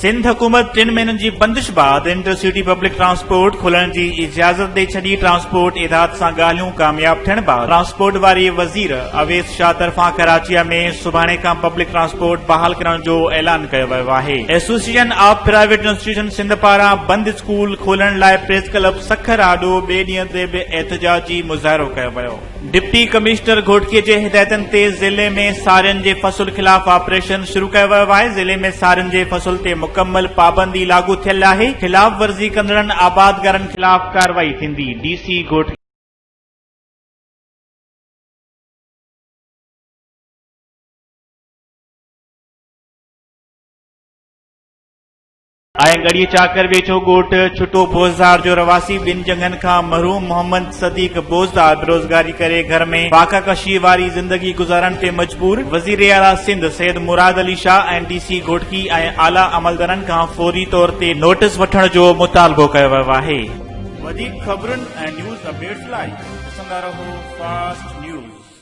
सिंध हुकूमत 3 महीननि जी बंदिश बाद इंटरसिटी पब्लिक ट्रांसपोर्ट खोलण जी इजाज़त ॾेई छॾी। ट्रांसपोर्ट इदाद सां ॻाल्हियूं कामयाब थियण बाद ट्रांसपोर्ट वारी वज़ीर अवेस शाह तरफ़ां कराचीअ में सुभाणे खां पब्लिक ट्रांसपोर्ट बहाल करण जो ऐलान कयो वियो आहे। Association of private institution Sindh पारां बंद स्कूल खोलण लाइ प्रेस क्लब सखर आॾो ॿिए ॾींहं ते बि एहतजाजी मुज़ाहिरो कयो वियो। डिप्टी कमिश्नर घोटकीअ जे हिदायतनि ते ज़िले में सारियुनि जे फ़सुल ख़िलाफ़ ऑपरेशन शुरू कयो वियो आहे। ज़िले में सारियुनि जे फ़सुल ते मुकम्मल पाबंदी लागू थियल आहे। ख़िलाफ़ वर्ज़ी कंदड़नि आबादगारनि ख़िलाफ़ कार्रवाई थींदी। डीसी घोटकी गढ़ी चाकर वेझो ॻोठ छुटो बोज़दार जो रवासी 2 जंगनि खां महरूम मोहम्मद सदीक बोज़दार बेरोज़गारी करे घर में बाकाकशी वारी ज़िंदगी गुज़ारण ते मजबूर। वज़ीर आला सिंध सैयद मुराद अली शाह ऐं डीसी घोटकी ऐं आला अमलदारनि खां फौरी तौर ते नोटिस वठण जो मुतालबो कयो वियो आहे। वधीक ख़बरुनि ऐं न्यूज़ अपडेट्स लाइ ॾिसंदा रहो फास्ट न्यूज़।